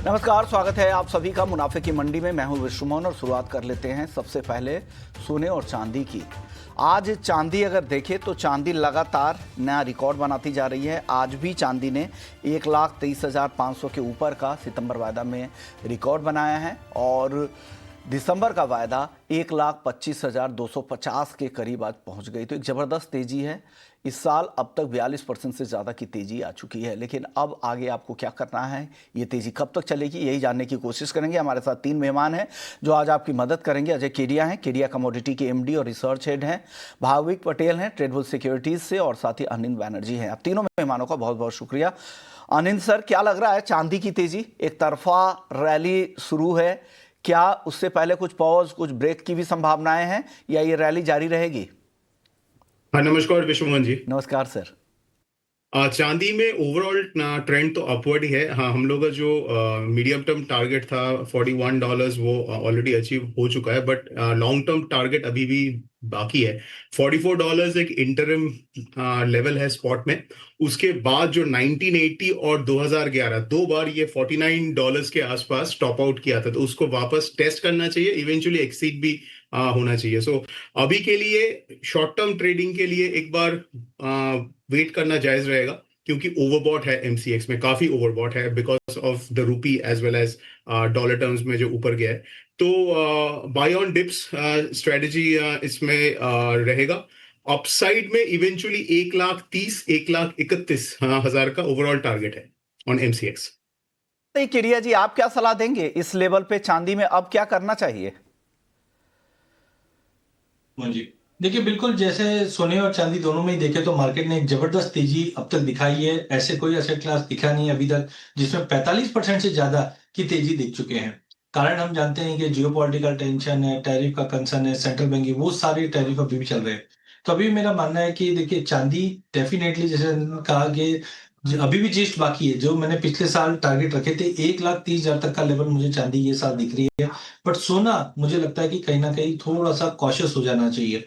नमस्कार, स्वागत है आप सभी का मुनाफे की मंडी में। मैं हूं विश्वमोहन और शुरुआत कर लेते हैं सबसे पहले सोने और चांदी की। आज चांदी अगर देखें तो चांदी लगातार नया रिकॉर्ड बनाती जा रही है। आज भी चांदी ने 1,23,500 के ऊपर का सितंबर वायदा में रिकॉर्ड बनाया है और दिसंबर का वायदा 1,25,250 के करीब आज पहुंच गई। तो एक ज़बरदस्त तेज़ी है। इस साल अब तक 42% से ज़्यादा की तेज़ी आ चुकी है। लेकिन अब आगे आपको क्या करना है, ये तेज़ी कब तक चलेगी, यही जानने की कोशिश करेंगे। हमारे साथ तीन मेहमान हैं जो आज आपकी मदद करेंगे। अजय केडिया हैं, केडिया कमोडिटी के एमडी और रिसर्च हेड हैं। भाविक पटेल हैं ट्रेडबुल सिक्योरिटीज़ से, और साथ ही अनिल बैनर्जी हैं। अब तीनों मेहमानों का बहुत बहुत शुक्रिया। अनिल सर, क्या लग रहा है चांदी की तेज़ी? एक तरफा रैली शुरू है, क्या उससे पहले कुछ पॉज, कुछ ब्रेक की भी संभावनाएं हैं या ये रैली जारी रहेगी? हाँ, नमस्कार विश्वमोहन जी। नमस्कार सर। चांदी में ओवरऑल ट्रेंड तो अपवर्ड ही है। हाँ, हम लोग का जो मीडियम टर्म टारगेट था $41 वो ऑलरेडी अचीव हो चुका है, बट लॉन्ग टर्म टारगेट अभी भी बाकी है। $44 एक इंटरिम लेवल है स्पॉट में। उसके बाद जो 1980 और 2011 दो बार ये $49 के आसपास टॉप आउट किया था, तो उसको वापस टेस्ट करना चाहिए, इवेंचुअली एक्सीड भी होना चाहिए। सो अभी के लिए शॉर्ट टर्म ट्रेडिंग के लिए एक बार वेट करना जायज रहेगा, क्योंकि ओवरबॉट है एमसीएक्स में, काफी ओवरबॉट है because of the rupee as well as dollar terms में जो ऊपर गया है। तो बाय ऑन डिप्स स्ट्रेटेजी इसमें रहेगा। अपसाइड में इवेंचुअली 1,30,000 1,31,000 का ओवरऑल टारगेट है ऑन एमसीएक्स। नहीं केडिया जी, आप क्या सलाह देंगे इस लेवल पे चांदी में अब क्या करना चाहिए? हाँ जी, देखिए बिल्कुल जैसे सोने और चांदी दोनों में ही देखे तो मार्केट ने एक जबरदस्त तेजी अब तक दिखाई है। ऐसे कोई एसेट क्लास दिखा नहीं अभी तक जिसमें 45% से ज्यादा की तेजी दिख चुके हैं। कारण हम जानते हैं कि जियोपॉलिटिकल टेंशन है, टैरिफ का कंसर्न है, सेंट्रल बैंकिंग, वो सारे टैरिफ अभी भी चल रहे हैं। तो अभी मेरा मानना है कि देखिए चांदी डेफिनेटली, जैसे कहा कि अभी भी जिस्ट बाकी है। जो मैंने पिछले साल टारगेट रखे थे 1,30,000 तक का लेवल, मुझे चांदी ये साल दिख रही है। बट सोना मुझे लगता है कि कहीं ना कहीं थोड़ा सा कॉशियस हो जाना चाहिए।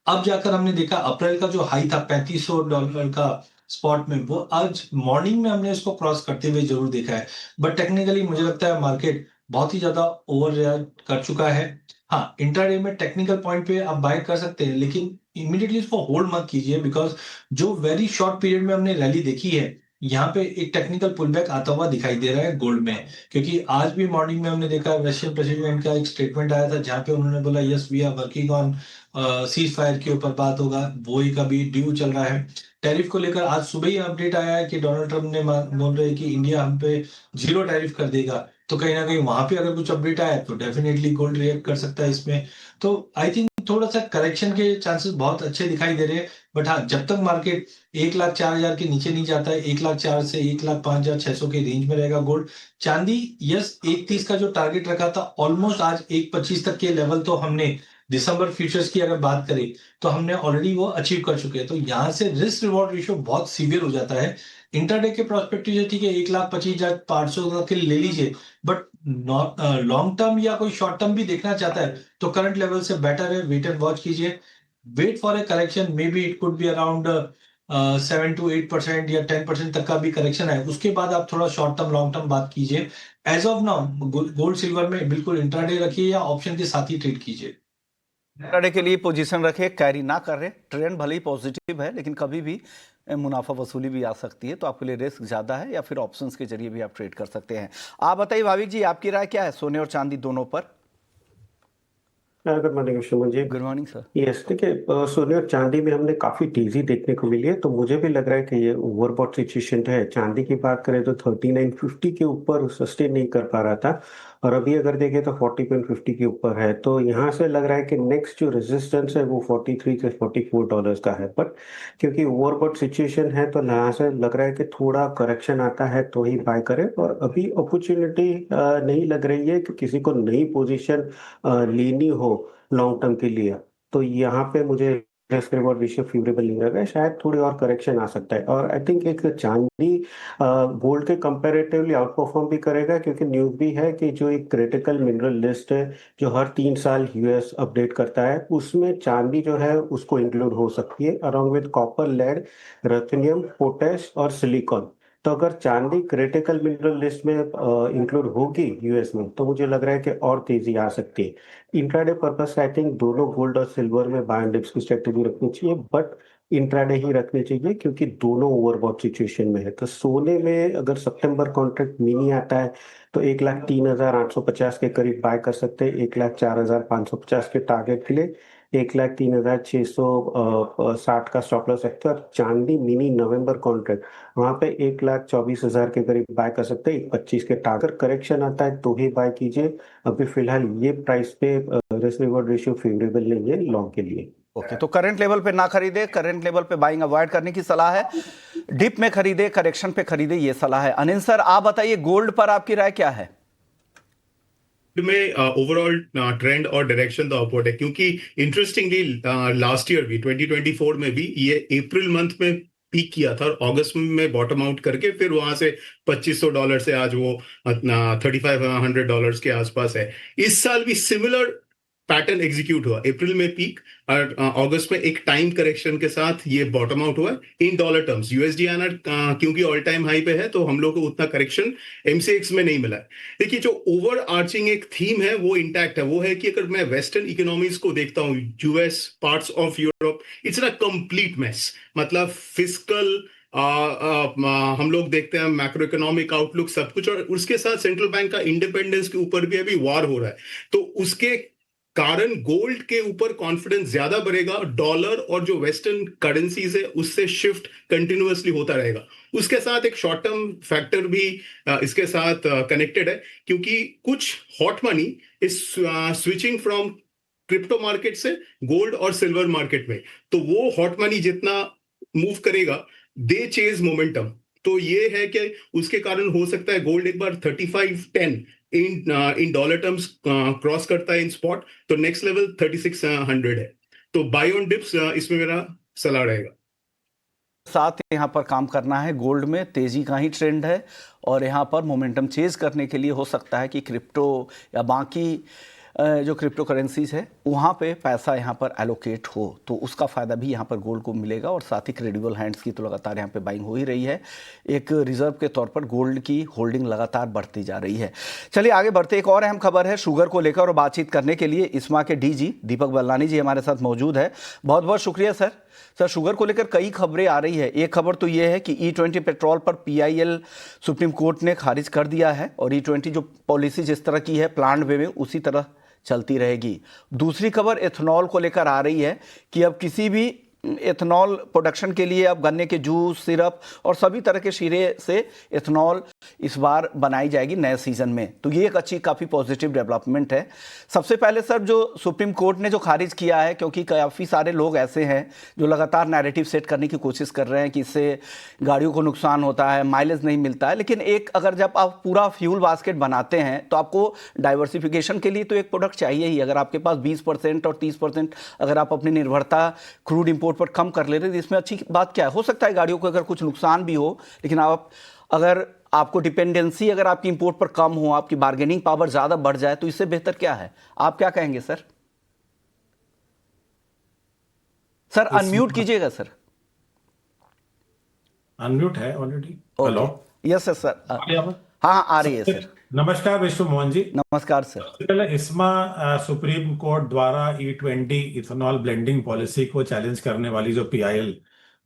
अब जाकर हमने देखा अप्रैल का जो हाई था $3,500 का स्पॉट में, वो आज मॉर्निंग में हमने इसको क्रॉस करते हुए जरूर देखा है। बट टेक्निकली मुझे लगता है मार्केट बहुत ही ज्यादा ओवर रिएक्ट कर चुका है। हाँ, इंट्राडे में टेक्निकल पॉइंट पे आप बाय कर सकते हैं, लेकिन इमीडिएटली इसको होल्ड मत कीजिए, बिकॉज जो वेरी शॉर्ट पीरियड में हमने रैली देखी है, यहाँ पे एक टेक्निकल पुलबैक आता हुआ दिखाई दे रहा है गोल्ड में। क्योंकि आज भी मॉर्निंग में हमने देखा रशियन प्रेसिडेंट का एक स्टेटमेंट आया था जहां पे उन्होंने बोला yes we are working on ceasefire के ऊपर बात होगा, वो ही कभी ड्यू चल रहा है। टैरिफ को लेकर आज सुबह ही अपडेट आया है कि डोनाल्ड ट्रंप ने बोल रहे हैं कि इंडिया हम पे 0 टैरिफ कर देगा। तो कहीं ना कहीं वहां पे अगर कुछ अपडेट आया तो डेफिनेटली गोल्ड रिएक्ट कर सकता है इसमें। तो आई थिंक थोड़ा सा करेक्शन के चांसेस बहुत अच्छे दिखाई दे रहे हैं। बट हाँ, जब तक मार्केट 1,04,000 के नीचे नहीं जाता है, 1,04,000 से 1,05,600 के रेंज में रहेगा गोल्ड। चांदी यस 1,30 का जो टारगेट रखा था, ऑलमोस्ट आज 1,25 तक के लेवल तो हमने दिसंबर फ्यूचर्स की अगर बात करें तो हमने ऑलरेडी वो अचीव कर चुके हैं। तो यहाँ से रिस्क रिवॉर्ड रेशियो बहुत सीवियर हो जाता है। इंटरडे के प्रोस्पेक्टिव से ठीक है, 1,25,500 तक के ले लीजिए, बट लॉन्ग टर्म या कोई शॉर्ट टर्म भी देखना चाहता है तो करंट लेवल से बेटर है वेट एंड वॉच कीजिए। Wait for a correction, maybe it could be around 7 to 8% या 10% तक का भी करेक्शन है, उसके बाद आप थोड़ा शॉर्ट टर्म लॉन्ग टर्म बात कीजिए। As of now gold silver में बिल्कुल इंट्राडे रखिए या ऑप्शन के साथ ही ट्रेड कीजिए। इंट्राडे के लिए पोजीशन रखे, कैरी ना कर रहे। ट्रेंड भले ही पॉजिटिव है लेकिन कभी भी मुनाफा वसूली भी आ सकती है, तो आपके लिए रिस्क ज्यादा है, या फिर ऑप्शंस के जरिए भी आप ट्रेड कर सकते हैं। आप बताइए भाविक जी, आपकी राय क्या है सोने और चांदी दोनों पर? Good morning Suman ji. Good morning sir. Yes, देखिए सोने और चांदी में हमने काफी तेजी देखने को मिली है, तो मुझे भी लग रहा है कि ये ओवरबॉट सिचुएशन है। चांदी की बात करें तो 3950 के ऊपर सस्टेन नहीं कर पा रहा था, और अभी अगर देखें तो 40.50 के ऊपर है। तो यहाँ से लग रहा है कि नेक्स्ट जो रेजिस्टेंस है वो 43 से $44 का है। पर क्योंकि ओवरबॉट सिचुएशन है तो यहाँ से लग रहा है कि थोड़ा करेक्शन आता है तो ही बाय करें, और अभी अपॉर्चुनिटी नहीं लग रही है कि किसी को नई पोजीशन लेनी हो लॉन्ग टर्म के लिए। तो यहाँ पे मुझे रिस्क रिवॉर्ड रेशियो फेवरेबल नहीं लग रहा है, शायद थोड़ी और करेक्शन आ सकता है। और आई थिंक एक चांदी गोल्ड के कंपैरेटिवली आउट परफॉर्म भी करेगा, क्योंकि न्यूज भी है कि जो एक क्रिटिकल मिनरल लिस्ट है जो हर 3 साल यूएस अपडेट करता है, उसमें चांदी जो है उसको इंक्लूड हो सकती है, along with copper, lead, ruthenium, potash और सिलिकॉन। तो अगर चांदी क्रिटिकल मिनरल लिस्ट में इंक्लूड होगी यूएस में, तो मुझे लग रहा है कि और तेजी आ सकती है। इंट्राडे पर्पस आई थिंक दोनों गोल्ड और सिल्वर में बाय एंड डिप्स की स्ट्रेटेजी रखनी चाहिए, बट इंट्राडे ही रखनी चाहिए क्योंकि दोनों ओवरबॉट सिचुएशन में है। तो सोने में अगर सितंबर कॉन्ट्रैक्ट मिनी आता है तो 1,03,850 के करीब बाय कर सकते हैं, 1,04,550 के टारगेट के लिए, 1,03,660 का स्टॉप लॉस रखते हैं। और चांदी मिनी नवंबर कॉन्ट्रैक्ट वहां पे 1,24,000 के करीब बाय कर सकते हैं, 1,25 के टारगेट। करेक्शन आता है तो ही बाय कीजिए। अभी फिलहाल ये प्राइस पे रिस्क रिवॉर्ड रेशियो फेवरेबल नहीं है लॉन्ग के लिए। ओके, तो करंट लेवल पे ना खरीदे, करंट लेवल पे बाइंग अवॉइड करने की सलाह है, डिप में खरीदे, करेक्शन पे खरीदे, ये सलाह है। अनिल सर, आप बताइए गोल्ड पर आपकी राय क्या है? में ओवरऑल ट्रेंड और डायरेक्शन तो अपवर्ड है, क्योंकि इंटरेस्टिंगली लास्ट ईयर भी 2024 में भी ये अप्रैल मंथ में पीक किया था और अगस्त में बॉटम आउट करके फिर वहां से $2,500 से आज वो $3,500 के आसपास है। इस साल भी सिमिलर पैटर्न एग्जीक्यूट हुआ, अप्रैल में पीक और अगस्त में एक टाइम करेक्शन के साथ ये बॉटम आउट हुआ इन डॉलर टर्म्स। यूएसडी आनर क्योंकि ऑल टाइम हाई पे है तो हम लोग को उतना करेक्शन एमसीएक्स में नहीं मिला है। देखिए, जो ओवर आर्चिंग एक थीम है वो इंटैक्ट है। वो है कि अगर मैं वेस्टर्न इकोनॉमीज को देखता हूँ, US, parts of Europe, it's a complete mess. मतलब फिस्कल हम लोग देखते हैं मैक्रो इकोनॉमिक आउटलुक सब कुछ, और उसके साथ सेंट्रल बैंक का इंडिपेंडेंस के ऊपर भी अभी वॉर हो रहा है। तो उसके कारण गोल्ड के ऊपर कॉन्फिडेंस ज्यादा बढ़ेगा, डॉलर और जो वेस्टर्न करेंसीज है उससे शिफ्ट कंटिन्यूअसली होता रहेगा। उसके साथ एक शॉर्ट टर्म फैक्टर भी इसके साथ कनेक्टेड है, क्योंकि कुछ hot money is switching from crypto market से गोल्ड और सिल्वर मार्केट में। तो वो हॉट मनी जितना मूव करेगा, दे चेज मोमेंटम। तो ये है कि उसके कारण हो सकता है गोल्ड एक बार 3510 इन डॉलर टर्म्स क्रॉस करता है इन स्पॉट, तो नेक्स्ट लेवल 3600 है। तो बाय ऑन डिप्स इसमें मेरा सलाह रहेगा। साथ यहाँ पर काम करना है, गोल्ड में तेजी का ही ट्रेंड है और यहाँ पर मोमेंटम चेज करने के लिए हो सकता है कि क्रिप्टो या बाकी जो क्रिप्टो करेंसीज है वहाँ पे पैसा यहाँ पर एलोकेट हो, तो उसका फ़ायदा भी यहाँ पर गोल्ड को मिलेगा। और साथ ही क्रेडिबल हैंड्स की तो लगातार यहाँ पे बाइंग हो ही रही है। एक रिजर्व के तौर पर गोल्ड की होल्डिंग लगातार बढ़ती जा रही है। चलिए आगे बढ़ते, एक और अहम खबर है शुगर को लेकर, और बातचीत करने के लिए इस्मा के डीजी दीपक बल्लानी जी हमारे साथ मौजूद है। बहुत बहुत शुक्रिया सर। सर, शुगर को लेकर कई खबरें आ रही है। एक खबर तो यह है कि E20 पेट्रोल पर PIL सुप्रीम कोर्ट ने खारिज कर दिया है और E20 जो पॉलिसी जिस तरह की है प्लान्ड वे में उसी तरह चलती रहेगी। दूसरी खबर एथनॉल को लेकर आ रही है कि अब किसी भी एथनॉल प्रोडक्शन के लिए अब गन्ने के जूस, सिरप और सभी तरह के शीरे से एथनॉल इस बार बनाई जाएगी नए सीजन में। तो ये एक अच्छी काफ़ी पॉजिटिव डेवलपमेंट है। सबसे पहले सर, जो सुप्रीम कोर्ट ने जो खारिज किया है, क्योंकि काफ़ी सारे लोग ऐसे हैं जो लगातार नैरेटिव सेट करने की कोशिश कर रहे हैं कि इससे गाड़ियों को नुकसान होता है, माइलेज नहीं मिलता है, लेकिन एक अगर जब आप पूरा फ्यूल बास्केट बनाते हैं तो आपको डाइवर्सिफिकेशन के लिए तो एक प्रोडक्ट चाहिए ही। अगर आपके पास 20% और 30% अगर आप अपनी निर्भरता क्रूड इंपोर्ट पर कम कर ले रहे हैं, इसमें अच्छी बात क्या है? हो सकता है गाड़ियों को अगर कुछ नुकसान भी हो, लेकिन आप अगर आपको डिपेंडेंसी अगर आपकी इंपोर्ट पर कम हो, आपकी बार्गेनिंग पावर ज़्यादा बढ़ जाए, तो इससे बेहतर क्या है? आप क्या कहेंगे सर? सर अनम्यूट कीजिएगा सर। अनम्यूट है ऑलरेडी। Hello, yes sir. हाँ हाँ, आ रही है सर। नमस्कार विश्व मोहन जी। नमस्कार सर। सबसे पहले इस्मा सुप्रीम कोर्ट द्वारा E20 इथेनॉल ब्लेंडिंग पॉलिसी को चैलेंज करने वाली जो PIL,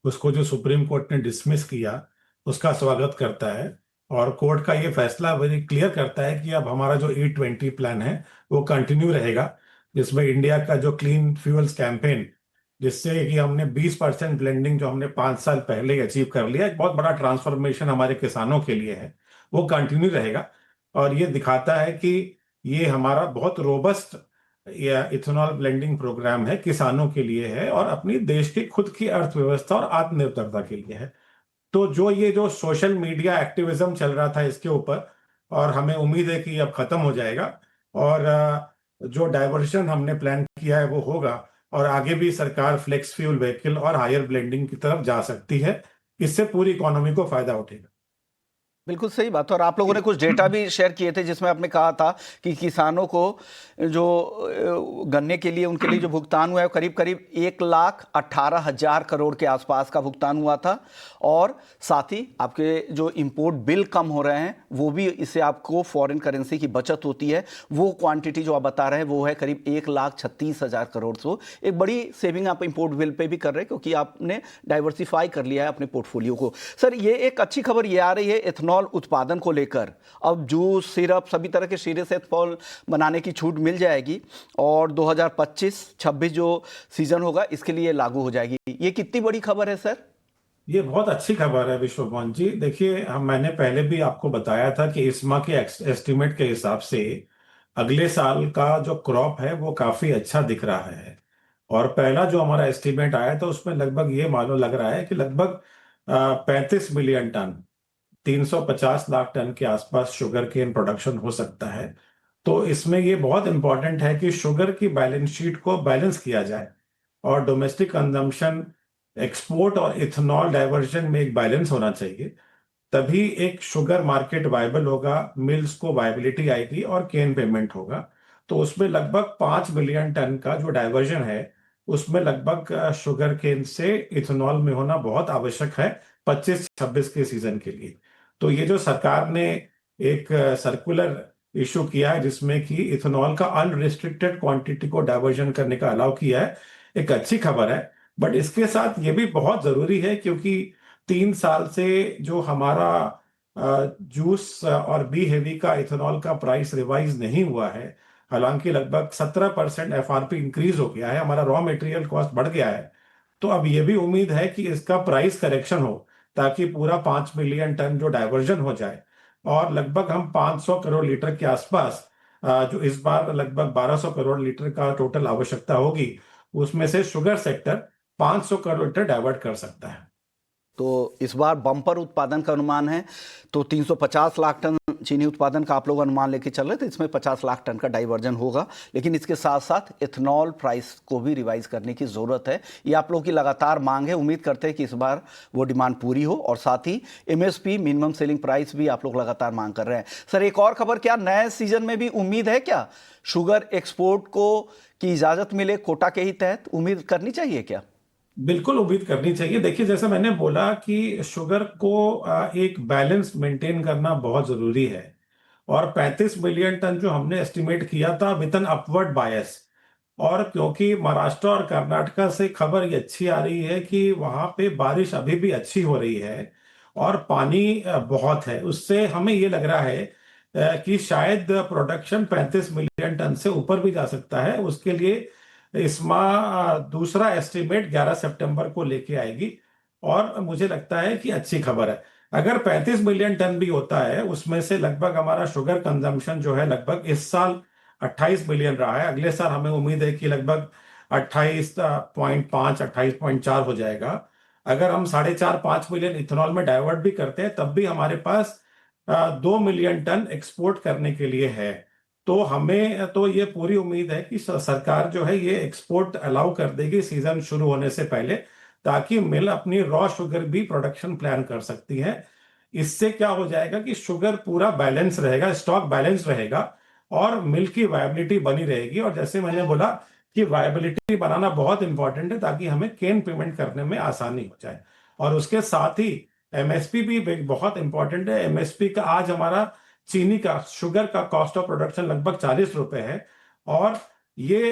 उसको जो सुप्रीम कोर्ट ने डिसमिस किया, उसका स्वागत करता है। और कोर्ट का ये फैसला वेरी क्लियर करता है कि अब हमारा जो E20 प्लान है वो कंटिन्यू रहेगा, जिसमें इंडिया का जो क्लीन फ्यूल्स कैंपेन, जिससे कि हमने 20% ब्लेंडिंग जो हमने 5 साल पहले ही अचीव कर लिया, एक बहुत बड़ा ट्रांसफॉर्मेशन हमारे किसानों के लिए है, वो कंटिन्यू रहेगा। और ये दिखाता है कि ये हमारा बहुत रोबस्ट या इथेनॉल ब्लेंडिंग प्रोग्राम है, किसानों के लिए है और अपनी देश की खुद की अर्थव्यवस्था और आत्मनिर्भरता के लिए है। तो ये जो सोशल मीडिया एक्टिविज्म चल रहा था इसके ऊपर, और हमें उम्मीद है कि अब खत्म हो जाएगा और जो डाइवर्शन हमने प्लान किया है वो होगा, और आगे भी सरकार फ्लेक्स फ्यूल व्हीकल और हायर ब्लेंडिंग की तरफ जा सकती है। इससे पूरी इकोनॉमी को फायदा उठेगा। बिल्कुल सही बात। और आप लोगों ने कुछ डेटा भी शेयर किए थे जिसमें आपने कहा था कि किसानों को जो गन्ने के लिए उनके लिए जो भुगतान हुआ है करीब करीब 1,18,000 करोड़ के आसपास का भुगतान हुआ था, और साथ ही आपके जो इंपोर्ट बिल कम हो रहे हैं वो भी, इससे आपको फॉरेन करेंसी की बचत होती है। वो क्वांटिटी जो आप बता रहे हैं वो है करीब 1,36,000 करोड़। से एक बड़ी सेविंग आप इंपोर्ट बिल पे भी कर रहे हैं क्योंकि आपने डाइवर्सिफाई कर लिया है अपने पोर्टफोलियो को। सर, ये एक अच्छी खबर ये आ रही है इथेनॉल उत्पादन को लेकर। अब जूस, सिरप, सभी तरह के शीरे से इथेनॉल बनाने की छूट मिल जाएगी और 2025-26 जो सीजन होगा इसके लिए लागू हो जाएगी। ये कितनी बड़ी खबर है सर? ये बहुत अच्छी खबर है विश्वमोहन जी। देखिए, मैंने पहले भी आपको बताया था कि इस्मा के एस्टिमेट के हिसाब से अगले साल का जो क्रॉप है वो काफी अच्छा दिख रहा है। और पहला जो हमारा एस्टिमेट आया था उसमें लगभग ये मालूम लग रहा है कि लगभग 35 मिलियन टन, 350 लाख टन के आसपास शुगर केन प्रोडक्शन हो सकता है। तो इसमें ये बहुत इंपॉर्टेंट है कि शुगर की बैलेंस शीट को बैलेंस किया जाए और डोमेस्टिक कंजम्पशन, एक्सपोर्ट और इथेनॉल डाइवर्जन में एक बैलेंस होना चाहिए। तभी एक शुगर मार्केट वायबल होगा, मिल्स को वायबिलिटी आएगी और केन पेमेंट होगा। तो उसमें लगभग 5 मिलियन टन का जो डाइवर्जन है उसमें लगभग शुगर केन से इथेनॉल में होना बहुत आवश्यक है 25-26 के सीजन के लिए। तो ये जो सरकार ने एक सर्कुलर इशू किया है जिसमें कि इथेनॉल का अनरिस्ट्रिक्टेड क्वांटिटी को डाइवर्जन करने का अलाउ किया है, एक अच्छी खबर है। बट इसके साथ ये भी बहुत जरूरी है क्योंकि 3 साल से जो हमारा जूस और बी हेवी का इथेनॉल का प्राइस रिवाइज नहीं हुआ है, हालांकि लगभग 17% एफआरपी इंक्रीज हो गया है, हमारा रॉ मटेरियल कॉस्ट बढ़ गया है। तो अब ये भी उम्मीद है कि इसका प्राइस करेक्शन हो ताकि पूरा 5 मिलियन टन जो डाइवर्जन हो जाए और लगभग हम 500 करोड़ लीटर के आसपास, जो इस बार लगभग 1200 करोड़ लीटर का टोटल आवश्यकता होगी, उसमें से sugar sector 500 crore litre divert कर सकता है। तो इस बार बम्पर उत्पादन का अनुमान है, तो 350 लाख टन चीनी उत्पादन का आप लोग अनुमान लेके चल रहे थे, इसमें 50 लाख टन का डाइवर्जन होगा। लेकिन इसके साथ साथ इथेनॉल प्राइस को भी रिवाइज करने की ज़रूरत है। ये आप लोगों की लगातार मांग है, उम्मीद करते हैं कि इस बार वो डिमांड पूरी हो। और साथ ही एमएसपी, मिनिमम सेलिंग प्राइस भी आप लोग लगातार मांग कर रहे हैं। सर, एक और खबर, क्या नए सीजन में भी उम्मीद है क्या शुगर एक्सपोर्ट को की इजाज़त मिले कोटा के ही तहत? उम्मीद करनी चाहिए क्या? बिल्कुल उम्मीद करनी चाहिए। देखिए, जैसे मैंने बोला कि शुगर को एक बैलेंस मेंटेन करना बहुत जरूरी है और 35 मिलियन टन जो हमने एस्टिमेट किया था विद एन अपवर्ड बायस, और क्योंकि महाराष्ट्र और कर्नाटका से खबर ये अच्छी आ रही है कि वहां पे बारिश अभी भी अच्छी हो रही है और पानी बहुत है, उससे हमें ये लग रहा है कि शायद प्रोडक्शन 35 मिलियन टन से ऊपर भी जा सकता है। उसके लिए इस्मा दूसरा एस्टिमेट 11 सितंबर को लेके आएगी और मुझे लगता है कि अच्छी खबर है। अगर 35 मिलियन टन भी होता है, उसमें से लगभग हमारा शुगर कंजम्पशन जो है लगभग इस साल 28 मिलियन रहा है, अगले साल हमें उम्मीद है कि लगभग 28.5 28.4 हो जाएगा। अगर हम 4.5 मिलियन इथेनॉल में डाइवर्ट भी करते हैं तब भी हमारे पास 2 मिलियन टन एक्सपोर्ट करने के लिए है। तो हमें तो ये पूरी उम्मीद है कि सरकार जो है ये एक्सपोर्ट अलाउ कर देगी सीजन शुरू होने से पहले, ताकि मिल अपनी रॉ शुगर भी प्रोडक्शन प्लान कर सकती है। इससे क्या हो जाएगा कि शुगर पूरा बैलेंस रहेगा, स्टॉक बैलेंस रहेगा और मिल की वायबिलिटी बनी रहेगी। और जैसे मैंने बोला कि वायबिलिटी बनाना बहुत इंपॉर्टेंट है ताकि हमें केन पेमेंट करने में आसानी हो जाए। और उसके साथ ही एमएसपी भी बहुत इंपॉर्टेंट है। एमएसपी का आज हमारा चीनी का, शुगर का कॉस्ट ऑफ प्रोडक्शन लगभग 40 रुपए है और ये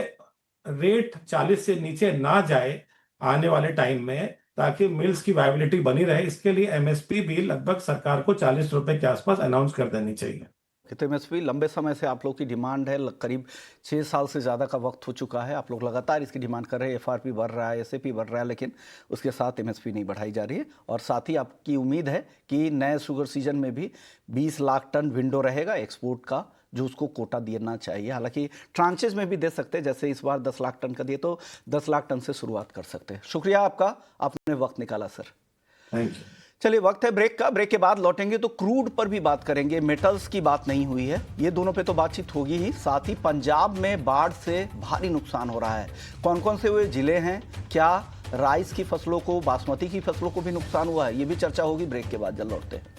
रेट 40 से नीचे ना जाए आने वाले टाइम में, ताकि मिल्स की वायबिलिटी बनी रहे। इसके लिए एमएसपी भी लगभग सरकार को 40 रुपए के आसपास अनाउंस कर देनी चाहिए। तो एमएसपी लंबे समय से आप लोग की डिमांड है, करीब 6 साल से ज़्यादा का वक्त हो चुका है, आप लोग लगातार इसकी डिमांड कर रहे हैं। एफआरपी बढ़ रहा है, एसएपी बढ़ रहा है, लेकिन उसके साथ एमएसपी नहीं बढ़ाई जा रही है। और साथ ही आपकी उम्मीद है कि नए शुगर सीजन में भी 20 लाख टन विंडो रहेगा एक्सपोर्ट का, जो उसको कोटा देना चाहिए। हालांकि ट्रांचेज में भी दे सकते हैं, जैसे इस बार 10 लाख टन का दिए तो 10 लाख टन से शुरुआत कर सकते हैं। शुक्रिया आपका, आपने वक्त निकाला सर। Thank you. चलिए, वक्त है ब्रेक का। ब्रेक के बाद लौटेंगे तो क्रूड पर भी बात करेंगे। मेटल्स की बात नहीं हुई है, ये दोनों पे तो बातचीत होगी ही। साथ ही पंजाब में बाढ़ से भारी नुकसान हो रहा है, कौन कौन से वे जिले हैं, क्या राइस की फसलों को, बासमती की फसलों को भी नुकसान हुआ है, ये भी चर्चा होगी ब्रेक के बाद। जल्द लौटते हैं।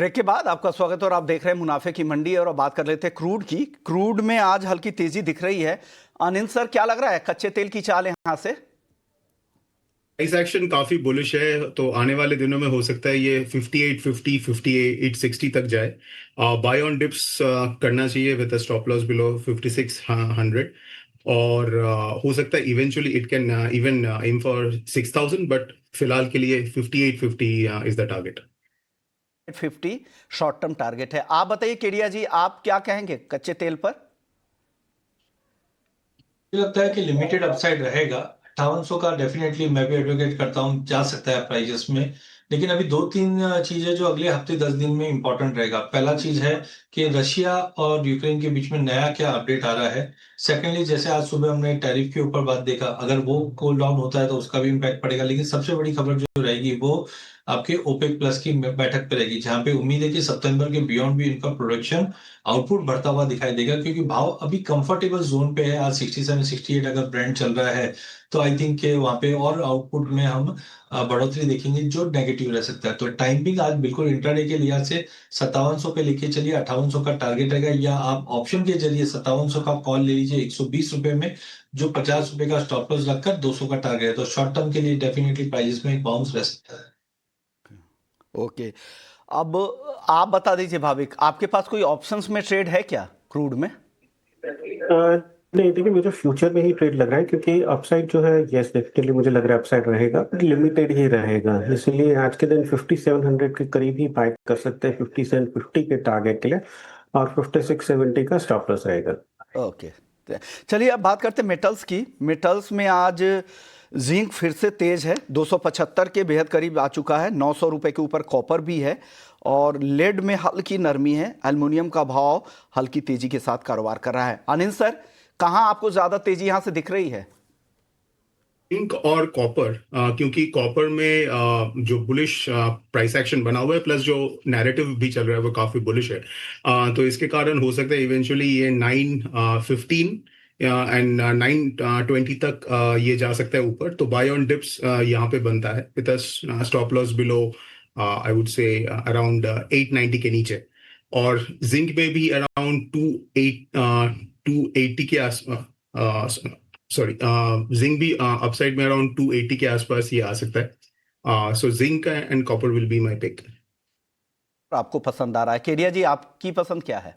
ब्रेक के बाद आपका स्वागत है और आप देख रहे हैं मुनाफे की मंडी और अब बात कर लेते हैं क्रूड की। क्रूड में आज हल्की तेजी दिख रही है। अनिल सर, क्या लग रहा है कच्चे तेल की चाल यहां से? प्राइस एक्शन काफी बुलिश है, तो आने वाले दिनों में हो सकता है ये 5850 5860 तक जाए। बाय ऑन डिप्स करना चाहिए विद स्टॉप लॉस बिलो 5600 और हो सकता है eventually it can even aim for 6000, but फिलहाल के लिए 5850 is the target. 50 short term target है। आप बताइए केडिया जी, आप क्या कहेंगे कच्चे तेल पर? मुझे लगता है कि लिमिटेड अपसाइड रहेगा। 5800 का डेफिनेटली मैं भी एडवोकेट करता हूँ, जा सकता है प्राइजेस में। लेकिन अभी दो तीन चीजें जो अगले हफ्ते 10 दिन में इंपॉर्टेंट रहेगा। पहला चीज है कि रशिया और यूक्रेन के बीच में नया क्या अपडेट आ रहा है। सेकेंडली, जैसे आज सुबह हमने टैरिफ के ऊपर बात देखा, अगर वो कूल डाउन होता है तो उसका भी इम्पैक्ट पड़ेगा। लेकिन सबसे बड़ी खबर जो रहेगी वो आपके ओपेक प्लस की बैठक पे रहेगी, जहां पे उम्मीद है कि सितंबर के बियॉन्ड भी इनका प्रोडक्शन आउटपुट बढ़ता हुआ दिखाई देगा, क्योंकि भाव अभी कंफर्टेबल जोन पे है। आज 67 68 अगर ब्रेंड चल रहा है तो आई थिंक के वहां पे और आउटपुट में हम बढ़ोतरी देखेंगे जो नेगेटिव रह सकता है। तो टाइमिंग आज बिल्कुल इंट्राडे के लिहाज से 5700 पे लेके चलिए, 5800 का टारगेट रहेगा, या आप ऑप्शन के जरिए 5700 का कॉल ले लीजिए 120 रुपए में, जो 50 रुपए का स्टॉप लॉस रखकर 200 का टारगेट है। तो शॉर्ट टर्म के लिए डेफिनेटली प्राइजेस में एक बाउंस रह सकता है। ओके, अब आप बता दीजिए भाविक, आपके पास कोई ऑप्शंस में ट्रेड है क्या क्रूड में? नहीं, देखिए मुझे फ्यूचर में ही ट्रेड लग रहा है, क्योंकि अपसाइड जो है, यस डेफिनेटली मुझे लग रहा है अपसाइड रहेगा, बट लिमिटेड ही रहेगा। इसलिए आज के दिन 5700 के करीब ही बाय कर सकते हैं 5750 के टारगेट के लिए, और 5670 का स्टॉप लॉस रहेगा। ओके, चलिए अब बात करते हैं मेटल्स की। मेटल्स में आज जिंक फिर से तेज है, 275 के बेहद करीब आ चुका है, 900 रुपए के ऊपर कॉपर भी है और लेड में हल्की नरमी है। एल्युमिनियम का भाव हल्की तेजी के साथ कारोबार कर रहा है। अनिल सर, कहां आपको ज्यादा तेजी यहां से दिख रही है? जिंक और कॉपर, क्योंकि कॉपर में जो बुलिश प्राइस एक्शन बना हुआ है, प्लस जो नैरेटिव भी चल रहा है वो काफी बुलिश है, तो इसके कारण हो सकता है इवेंचुअली ये 915 एंड 920 तक ये जा सकता है ऊपर। तो बाय ऑन डिप्स यहाँ पे बनता है with stop loss below I would say around 890 के नीचे, और जिंक में भी अराउंड 280 के आस सॉरी जिंक भी अपसाइड में अराउंड 280 के आसपास ये आ सकता है। So zinc and copper will be my pick. आपको पसंद आ रहा है। केडिया जी, आपकी पसंद क्या है?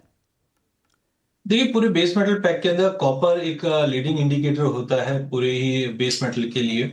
देखिए, पूरे बेस मेटल पैक के अंदर कॉपर एक लीडिंग इंडिकेटर होता है पूरे ही बेस मेटल के लिए।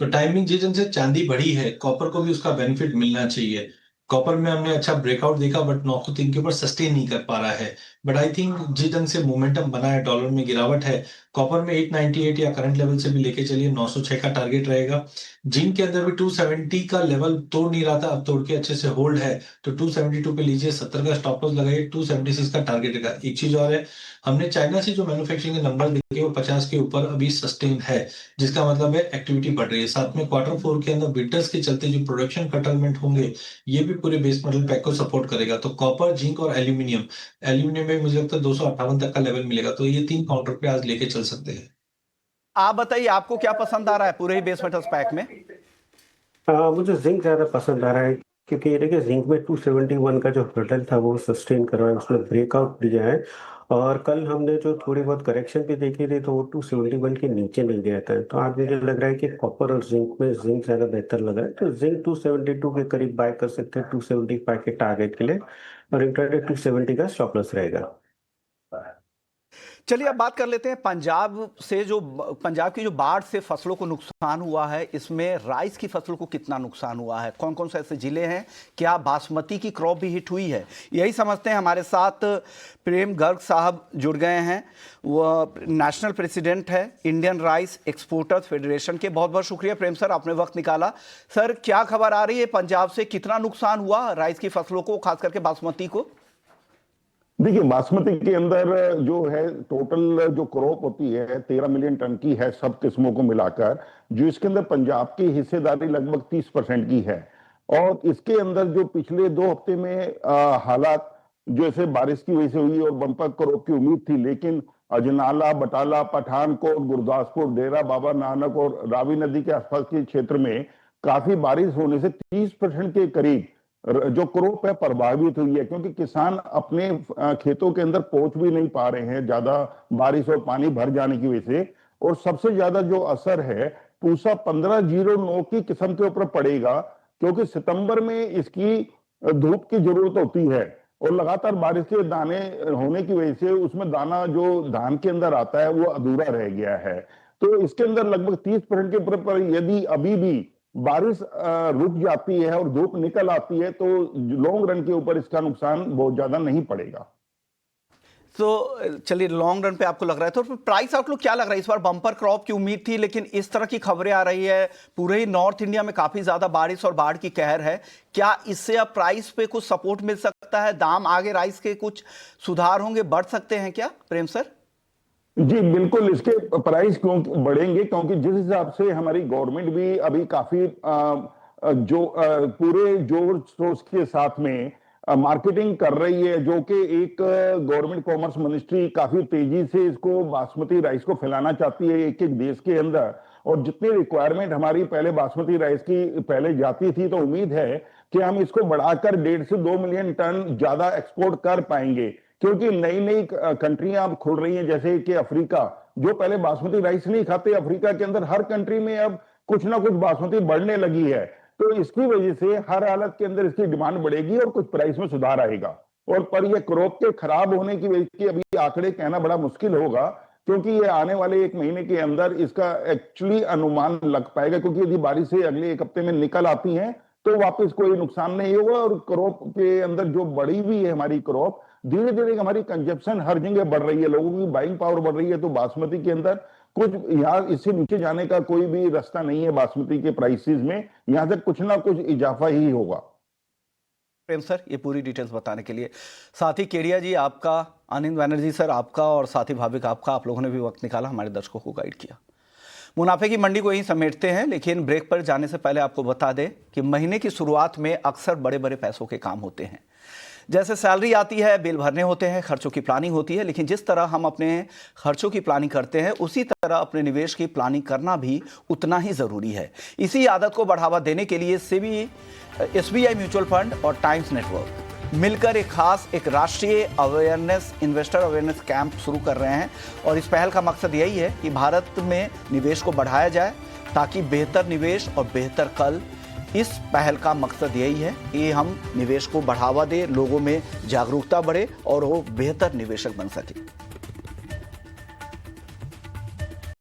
तो टाइमिंग जिस ढंग से चांदी बढ़ी है, कॉपर को भी उसका बेनिफिट मिलना चाहिए। कॉपर में हमने अच्छा ब्रेकआउट देखा, बट 903 के ऊपर सस्टेन नहीं कर पा रहा है। बट आई थिंक जिस ढंग से मोमेंटम बना है, डॉलर में गिरावट है, कॉपर में 898 या करंट लेवल से भी लेके चलिए 906 का टारगेट रहेगा। जिंक के अंदर भी 270 का लेवल तोड़ नहीं रहा था, अब तोड़ के अच्छे से होल्ड है, तो 272 पे लीजिए, 70 का स्टॉप लॉस लगाइए, 276 का टारगेट रहेगा। एक चीज और है, हमने चाइना से जो मैन्युफैक्चरिंग के नंबर देखे वो 50 के ऊपर अभी सस्टेन है, जिसका मतलब है एक्टिविटी बढ़ रही है। साथ में Q4 के अंदर विंटर्स के चलते जो प्रोडक्शन कटलमेंट होंगे, ये भी पूरे बेस मेटल पैक को सपोर्ट करेगा। तो कॉपर, जिंक और एल्यूमिनियम में मुझे लगता है 258 तक का लेवल मिलेगा, तो ये तीन काउंटर पे आज लेके चल सकते हैं। आप बताइए, आपको क्या पसंद आ रहा है पूरे ही बेस मेटल्स पैक में? मुझे जिंक ज्यादा पसंद आ रहा है, क्योंकि ये देखिए जिंक में 271 का जो हर्डल था वो सस्टेन कर रहा है, उसने ब्रेकआउट दिया है। और कल हमने जो थोड़ी बहुत करेक्शन भी देखी थी तो वो 271 के नीचे नहीं गया था। तो आज मुझे लग रहा है कि कॉपर और जिंक में जिंक ज्यादा बेहतर लग रहा है, तो जिंक 272 के करीब बाय कर सकते हैं 275 के टारगेट के लिए, और इंट्राडे 270 का स्टॉप लॉस रहेगा। चलिए अब बात कर लेते हैं पंजाब की जो बाढ़ से फसलों को नुकसान हुआ है, इसमें राइस की फसलों को कितना नुकसान हुआ है, कौन कौन से ऐसे जिले हैं, क्या बासमती की क्रॉप भी हिट हुई है, यही समझते हैं। हमारे साथ प्रेम गर्ग साहब जुड़ गए हैं, वो नेशनल प्रेसिडेंट है इंडियन राइस एक्सपोर्टर्स फेडरेशन के। बहुत बहुत शुक्रिया प्रेम सर, आपने वक्त निकाला। सर, क्या खबर आ रही है पंजाब से, कितना नुकसान हुआ राइस की फसलों को, खास करके बासमती को? देखिए, बासमती के अंदर जो है टोटल जो क्रॉप होती है 13 मिलियन टन की है सब किस्मों को मिलाकर, जो इसके अंदर पंजाब की हिस्सेदारी लगभग 30% की है। और इसके अंदर जो पिछले 2 हफ्ते में हालात जो ऐसे बारिश की वजह से हुई और बम्पर क्रॉप की उम्मीद थी, लेकिन अजनाला, बटाला, पठानकोट, गुरदासपुर, डेरा बाबा नानक और रावी नदी के आसपास के क्षेत्र में काफी बारिश होने से 30% के करीब जो क्रॉप है प्रभावित हुई है, क्योंकि किसान अपने खेतों के अंदर पहुंच भी नहीं पा रहे हैं ज्यादा बारिश और पानी भर जाने की वजह से। और सबसे ज्यादा जो असर है पूसा 1509 की किस्म के ऊपर पड़ेगा, क्योंकि सितंबर में इसकी धूप की जरूरत होती है और लगातार बारिश के दाने होने की वजह से उसमें दाना जो धान के अंदर आता है वो अधूरा रह गया है। तो इसके अंदर लगभग 30% के ऊपर पर यदि अभी भी बारिश रुक जाती है और धूप निकल आती है तो लॉन्ग रन के ऊपर इसका नुकसान बहुत ज्यादा नहीं पड़ेगा। तो चलिए, लॉन्ग रन पे आपको लग रहा है, तो प्राइस आउटलुक क्या लग रहा है? इस बार बम्पर क्रॉप की उम्मीद थी, लेकिन इस तरह की खबरें आ रही है, पूरे ही नॉर्थ इंडिया में काफी ज्यादा बारिश और बाढ़ की कहर है। क्या इससे अब प्राइस पे कुछ सपोर्ट मिल सकता है? दाम आगे राइस के कुछ सुधार होंगे, बढ़ सकते हैं क्या प्रेम सर? जी बिल्कुल, इसके प्राइस क्यों बढ़ेंगे, क्योंकि जिस हिसाब से हमारी गवर्नमेंट भी अभी काफी पूरे जोर शोर के साथ में मार्केटिंग कर रही है, जो कि एक गवर्नमेंट कॉमर्स मिनिस्ट्री काफी तेजी से इसको बासमती राइस को फैलाना चाहती है एक एक देश के अंदर। और जितनी रिक्वायरमेंट हमारी पहले बासमती राइस की पहले जाती थी, तो उम्मीद है कि हम इसको बढ़ाकर 1.5 से 2 मिलियन टन ज्यादा एक्सपोर्ट कर पाएंगे, क्योंकि नई नई कंट्रियां अब खुल रही हैं, जैसे कि अफ्रीका, जो पहले बासमती राइस नहीं खाते, अफ्रीका के अंदर हर कंट्री में अब कुछ ना कुछ बासमती बढ़ने लगी है। तो इसकी वजह से हर हालत के अंदर इसकी डिमांड बढ़ेगी और कुछ प्राइस में सुधार आएगा। और पर ये क्रॉप के खराब होने की वजह से अभी आंकड़े कहना बड़ा मुश्किल होगा, क्योंकि ये आने वाले 1 महीने के अंदर इसका एक्चुअली अनुमान लग पाएगा, क्योंकि यदि बारिश से अगले 1 हफ्ते में निकल आती हैं तो वापस कोई नुकसान नहीं होगा। और क्रॉप के अंदर जो बढ़ी हुई है हमारी क्रॉप, धीरे धीरे हमारी कंजप्शन हर जगह बढ़ रही है, लोगों की बाइंग पावर बढ़ रही है, तो बासमती के अंदर कुछ यहाँ इससे नीचे जाने का कोई भी रास्ता नहीं है। बासमती के प्राइसेस में यहाँ से कुछ ना कुछ इजाफा ही होगा। प्रेम सर, ये पूरी डिटेल्स बताने के लिए। साथी केडिया जी आपका, आनंद बैनर्जी सर आपका, और साथी भाविक आपका, आप लोगों ने भी वक्त निकाला, हमारे दर्शकों को गाइड किया। मुनाफे की मंडी को यहीं समेटते हैं, लेकिन ब्रेक पर जाने से पहले आपको बता दें कि महीने की शुरुआत में अक्सर बड़े बड़े पैसों के काम होते हैं। जैसे सैलरी आती है, बिल भरने होते हैं, खर्चों की प्लानिंग होती है, लेकिन जिस तरह हम अपने खर्चों की प्लानिंग करते हैं उसी तरह अपने निवेश की प्लानिंग करना भी उतना ही ज़रूरी है। इसी आदत को बढ़ावा देने के लिए SBI म्यूचुअल फंड और टाइम्स नेटवर्क मिलकर एक राष्ट्रीय इन्वेस्टर अवेयरनेस कैंप शुरू कर रहे हैं। और इस पहल का मकसद यही है कि भारत में निवेश को बढ़ाया जाए, ताकि बेहतर निवेश और बेहतर कल, इस पहल का मकसद यही है कि हम निवेश को बढ़ावा दें, लोगों में जागरूकता बढ़े और वो बेहतर निवेशक बन सके।